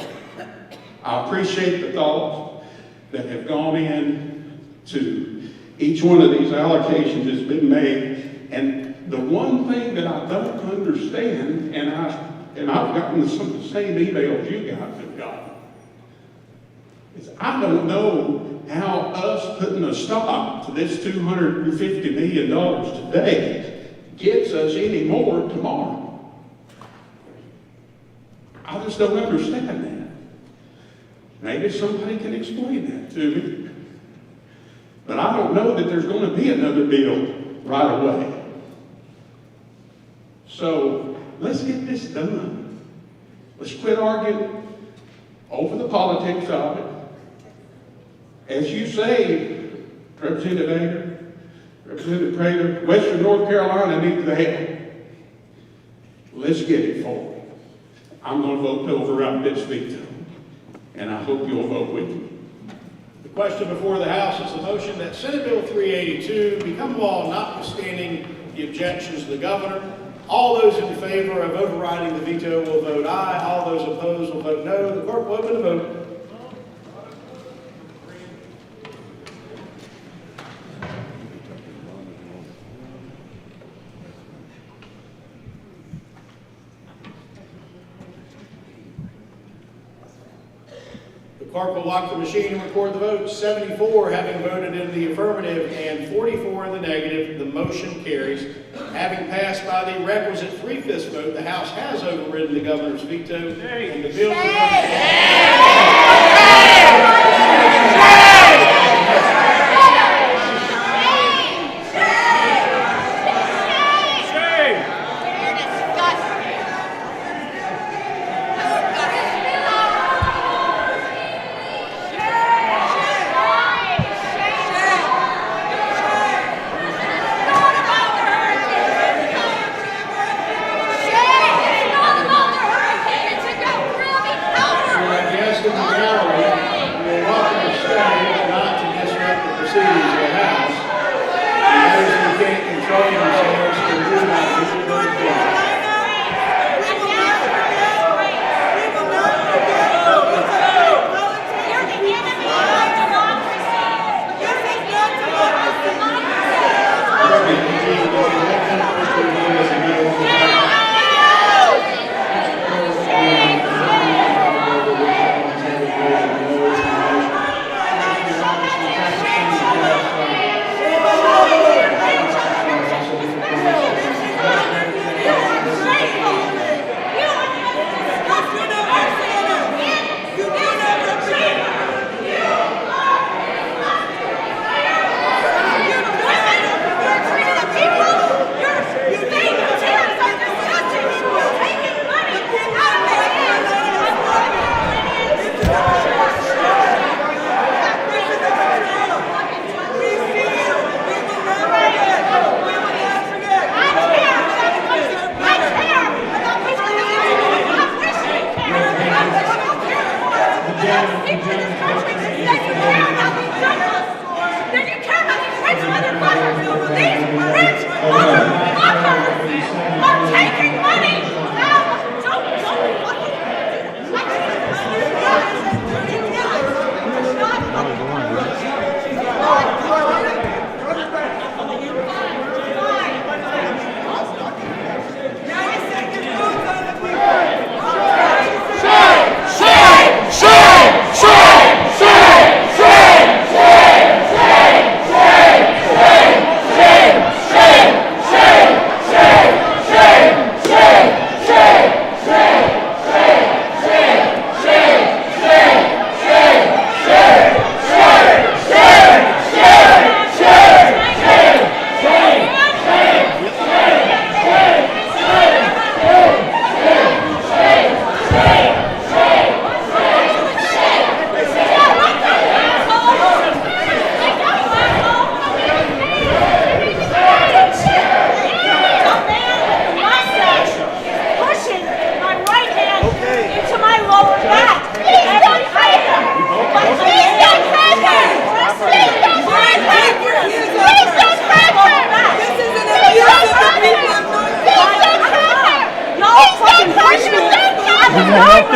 I appreciate the thoughts that have gone in to each one of these allocations that's been made. And the one thing that I don't understand, and I've gotten some of the same emails you guys have gotten, is I don't know how us putting a stop to this $250 million today gets us any more tomorrow. I just don't understand that. Maybe somebody can explain that to me. But I don't know that there's going to be another bill right away. So let's get this done. Let's quit arguing over the politics of it. As you say, Representative Ager, Representative Prater, Western North Carolina needs the help. Let's get it forward. I'm going to vote to override this veto, and I hope you'll vote with me. The question before the House is the motion that Senate Bill 382 become law notwithstanding the objections of the governor. All those in favor of overriding the veto will vote aye. All those opposed will vote no. The clerk will open the vote. The clerk will lock the machine and record the vote. 74 having voted in the affirmative and 44 in the negative, the motion carries. Having passed by the requisite 3/5 vote, the House has overridden the governor's veto, and the bill people in this country that say you care about these journalists, that you care about these rich motherfuckers. These rich motherfuckers are taking money out. Don't fucking do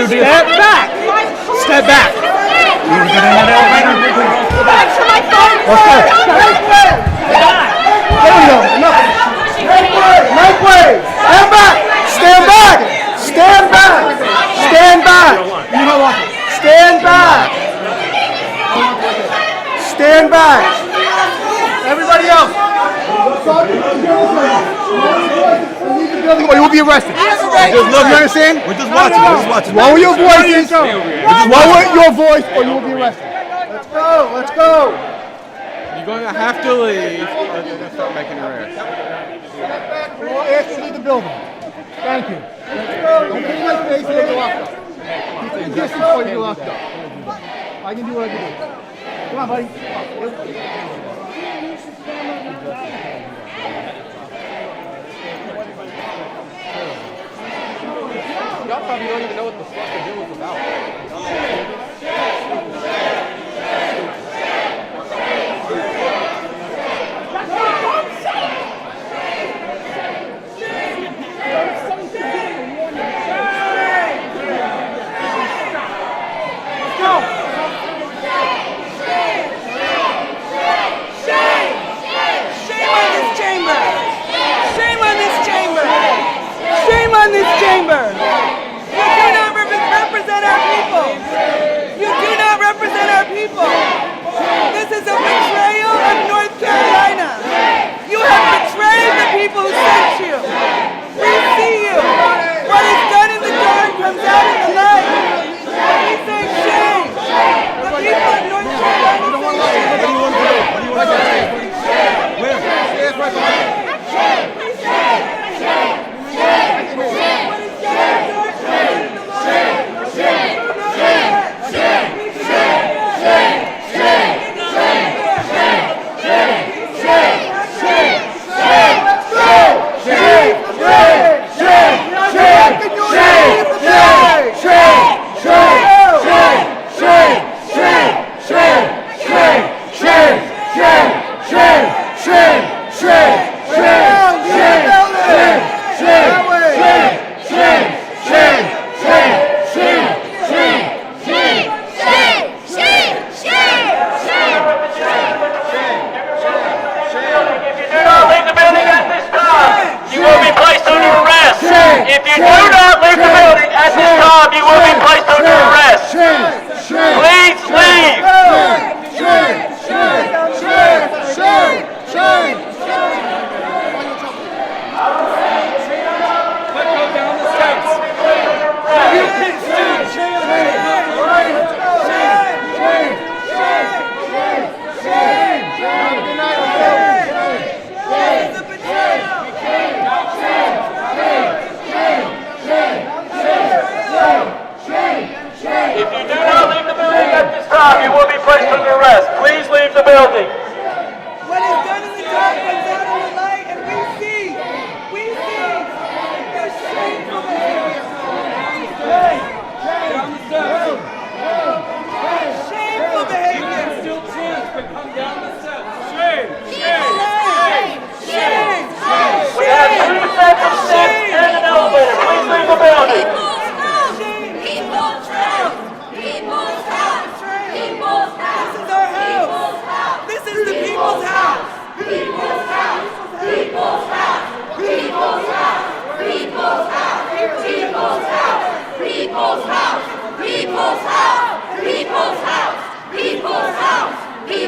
Step back! Step back! You want to get in that elevator? Back to my phone! There we go! Enough! Make way! Stand back! Stand back! Stand back! Stand back! You know what? Stand back! Stand back! Everybody else! Or you will be arrested. You understand? We're just watching. We're just watching. Lower your voice. Lower your voice, or you will be arrested. Let's go. Let's go. You're going to have to leave, or they're going to start making arrests. We'll ask you to leave the building. Thank you. Let's go. Don't put my face in the locked up. Keep the distance before you locked up. I can do what I can do. Come on, buddy. Y'all probably don't even know what the fuck the deal was about. This is a betrayal of North Carolina. You have betrayed the people who sent you. We see you. What is done in the dark comes out in the light. We say shame. The people of North Carolina say shame. What do you want to do? Where? Shame. What is done in the dark comes out in the light.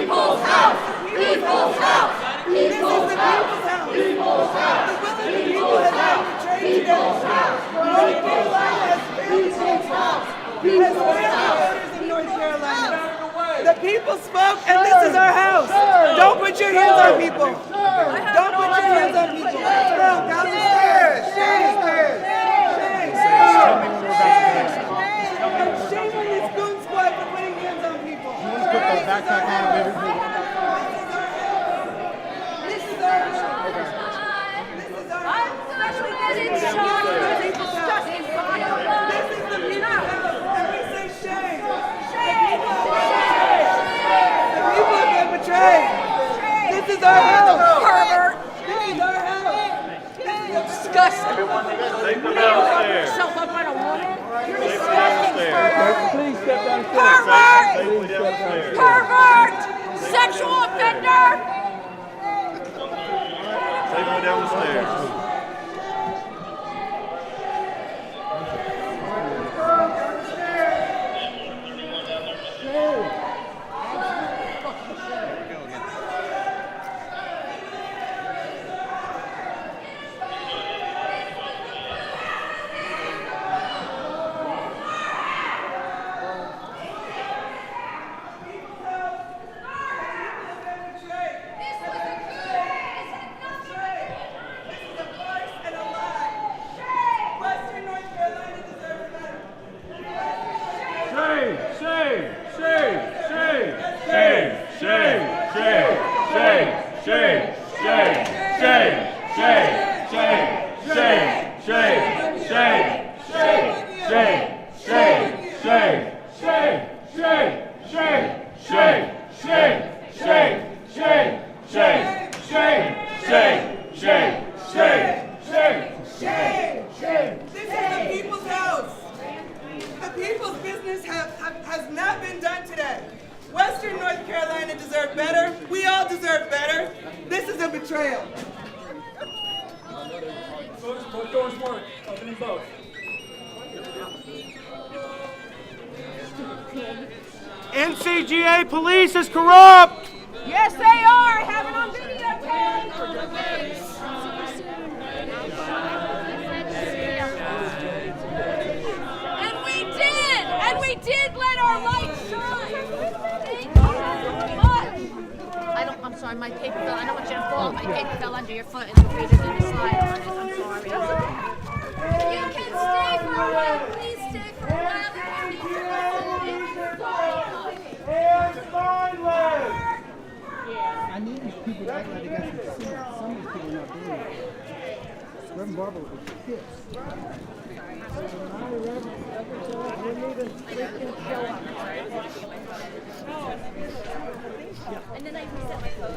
People's house. People's house. This is the people's house. People's house. The will of the people has been betrayed today. North Carolina has failed the people's house. Has failed the voters of North Carolina. The people spoke, and this is our house. Don't put your hands on people. Don't put your hands on people. No, down the stairs. Shame. Shame on this goon squad for putting hands on people. Let's put the backpack on, baby. This is our house. This is our house. This is the people's house. And we say shame. The people have been betrayed. This is our house. Pervert. This is our house. Disgusting. Take them downstairs. Yourself up on a woman. You're Take them disgusting. downstairs. Please step Pervert. Safely downstairs. Pervert. Sexual offender. Safely down the stairs. Has not been done today. Western North Carolina deserved better. We all deserve better. This is a betrayal. Both doors work. Opening both. NCGA police is corrupt. Yes, they are. I have it on videotape. And we did let our light shine. I'm sorry, my paper fell. I don't want you to fall. My paper fell under your foot and the reader didn't slide on it. I'm sorry. You can stay for a while. Please stay for a while. I need these people to act like they got some sense. Some of these people are not doing it. Reverend Barber was pissed. And then I reset my phone.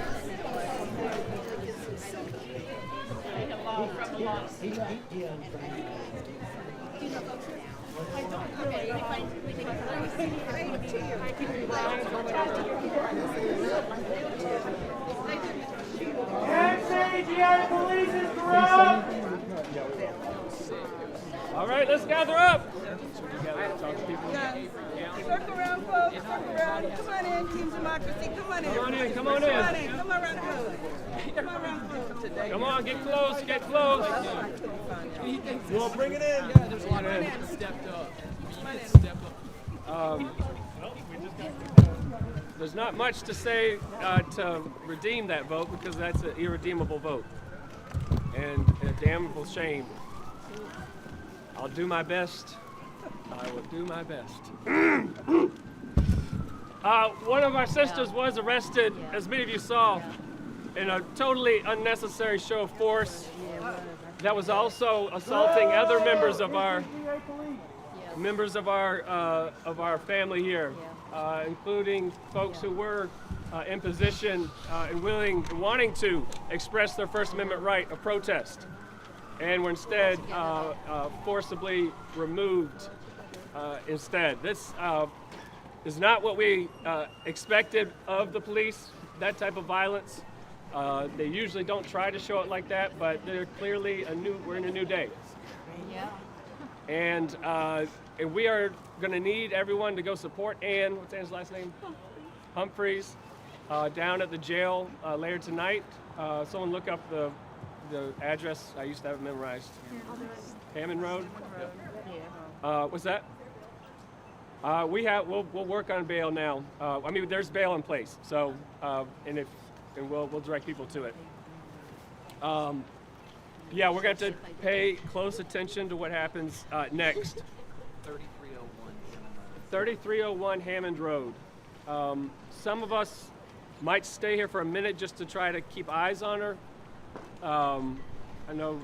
NCGA police is corrupt. All right, let's gather up. Circle around, folks. Circle around. Come on in, Team Democracy. Come on in. Come on in. Come on in. Come around, folks. Come around, folks. Come on, get close. Get close. You want to bring it in? Yeah, there's a lot of stepped up. There's not much to say to redeem that vote because that's an irredeemable vote and a damnable shame. I'll do my best. I will do my best. One of our sisters was arrested, as many of you saw, in a totally unnecessary show of force that was also assaulting other members of our family here, including folks who were in position and wanting to express their First Amendment right of protest, and were instead forcibly removed. Instead, this is not what we expected of the police. That type of violence. They usually don't try to show it like that, but they're clearly we're in a new day. Yeah. And we are going to need everyone to go support Ann. What's Ann's last name? Humphreys. down at the jail later tonight. Someone look up the address. I used to have it memorized. Hammond Road? What's that? We'll work on bail now. I mean, there's bail in place, so and we'll direct people to it. Yeah, we're going to have to pay close attention to what happens next. 3301 Hammond Road. Some of us might stay here for a minute just to try to keep eyes on her. I know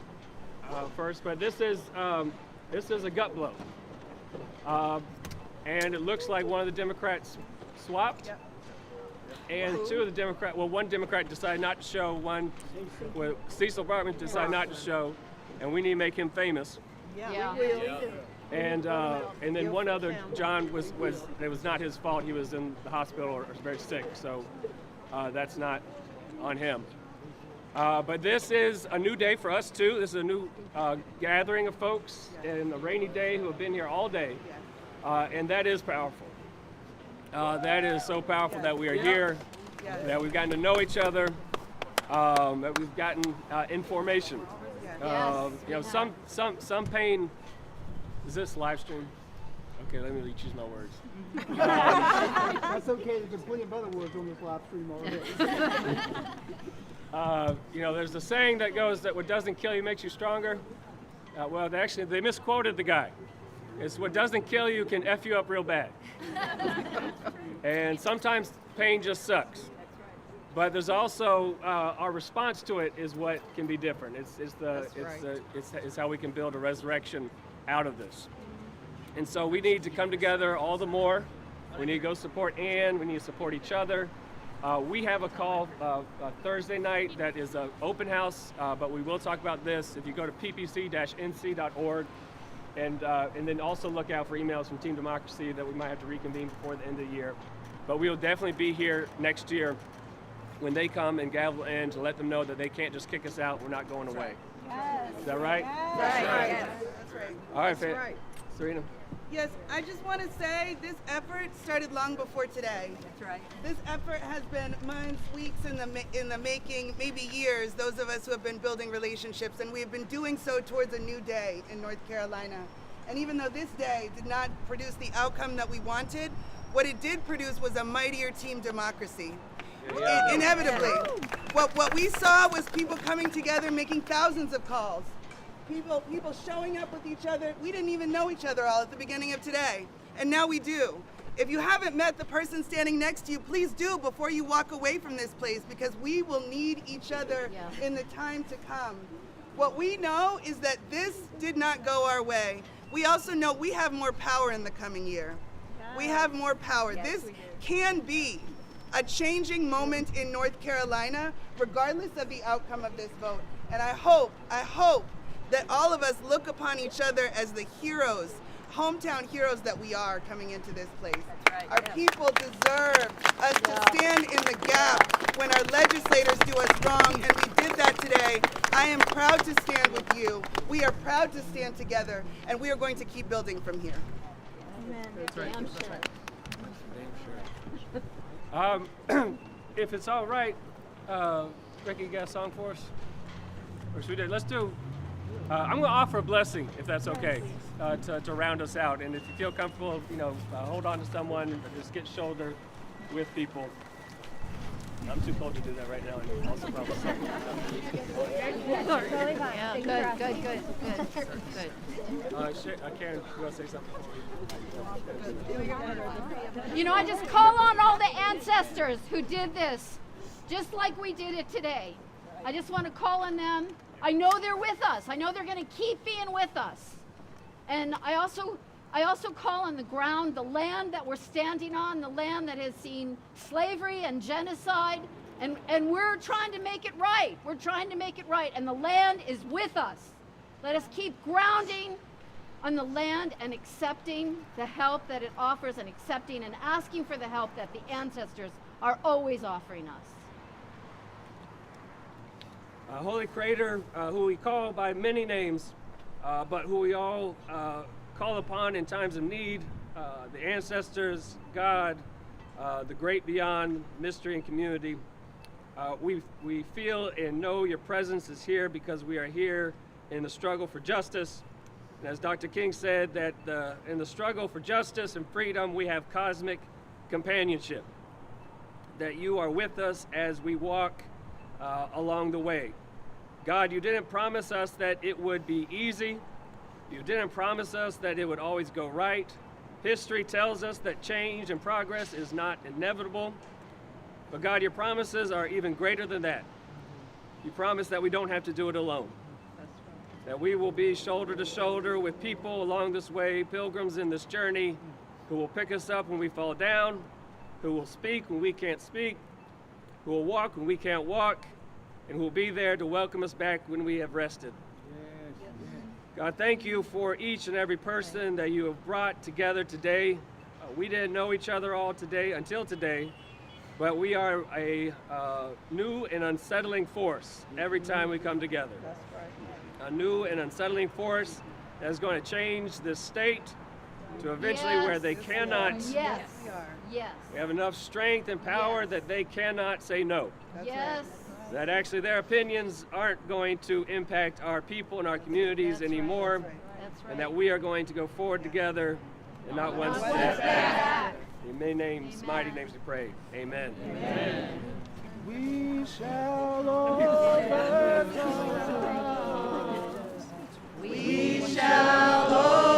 first, but this is a gut blow. And it looks like one of the Democrats swapped. Yep. And one Democrat decided not to show, Cecil Bartman decided not to show, and we need to make him famous. Yeah. And then one other, John, it was not his fault. He was in the hospital or was very sick, so that's not on him. But this is a new day for us too. This is a new gathering of folks in a rainy day who have been here all day, and that is powerful. That is so powerful that we are here, that we've gotten to know each other, that we've gotten information. Some pain. Is this live stream? Okay, let me choose my words. That's okay. There's been plenty of other words on this live stream already. There's a saying that goes that what doesn't kill you makes you stronger. They misquoted the guy. It's what doesn't kill you can F you up real bad. And sometimes pain just sucks. But there's also our response to it is what can be different. It's how we can build a resurrection out of this. And so we need to come together all the more. We need to go support Ann. We need to support each other. We have a call Thursday night that is an open house, but we will talk about this. If you go to ppc-nc.org, and then also look out for emails from Team Democracy that we might have to reconvene before the end of the year. But we will definitely be here next year when they come and gavel in to let them know that they can't just kick us out. We're not going away. Yes. Is that right? Yes. That's right. Yes. That's right. All right, That's right. Serena. Yes, I just want to say this effort started long before today. That's right. This effort has been months, weeks in the making, maybe years, those of us who have been building relationships, and we have been doing so towards a new day in North Carolina. And even though this day did not produce the outcome that we wanted, what it did produce was a mightier Team Democracy. Inevitably. What we saw was people coming together, making thousands of calls. People showing up with each other. We didn't even know each other all at the beginning of today, and now we do. If you haven't met the person standing next to you, please do before you walk away from this place, because we will need each other in the time to come. What we know is that this did not go our way. We also know we have more power in the coming year. We have more power. This can be a changing moment in North Carolina, regardless of the outcome of this vote. And I hope that all of us look upon each other as the heroes, hometown heroes that we are coming into this place. Right, our people deserve us to stand in the gap when our legislators do us wrong, and we did that today. I am proud to stand with you. We are proud to stand together, and we are going to keep building from here. Amen. That's right. Damn sure. If it's all right, Ricky, you got a song for us? Or should we do? Let's do. I'm going to offer a blessing, if that's okay, to round us out. And if you feel comfortable, hold on to someone and just get shoulder with people. I'm too cold to do that right now. And also probably good. Karen, you want to say something? I just call on all the ancestors who did this, just like we did it today. I just want to call on them. I know they're with us. I know they're going to keep being with us. And I also call on the ground, the land that we're standing on, the land that has seen slavery and genocide, and we're trying to make it right. We're trying to make it right, and the land is with us. Let us keep grounding on the land and accepting the help that it offers, and accepting and asking for the help that the ancestors are always offering us. Holy Creator, who we call by many names, but who we all call upon in times of need, the ancestors, God, the great beyond mystery and community. We feel and know your presence is here because we are here in the struggle for justice. And as Dr. King said, that in the struggle for justice and freedom, we have cosmic companionship, that you are with us as we walk along the way. God, you didn't promise us that it would be easy. You didn't promise us that it would always go right. History tells us that change and progress is not inevitable. But God, your promises are even greater than that. You promise that we don't have to do it alone. That we will be shoulder to shoulder with people along this way, pilgrims in this journey, who will pick us up when we fall down, who will speak when we can't speak, who will walk when we can't walk, and who will be there to welcome us back when we have rested. God, thank you for each and every person that you have brought together today. We didn't know each other all today until today, but we are a new and unsettling force every time we come together. That's right. A new and unsettling force that is going to change this state to eventually where they cannot. Yes. Yes. We have enough strength and power that they cannot say no. Yes. That actually their opinions aren't going to impact our people and our communities anymore, and that we are going to go forward together and not one step back. In many names, mighty names we pray. Amen. Amen. We shall overturn. We shall overturn.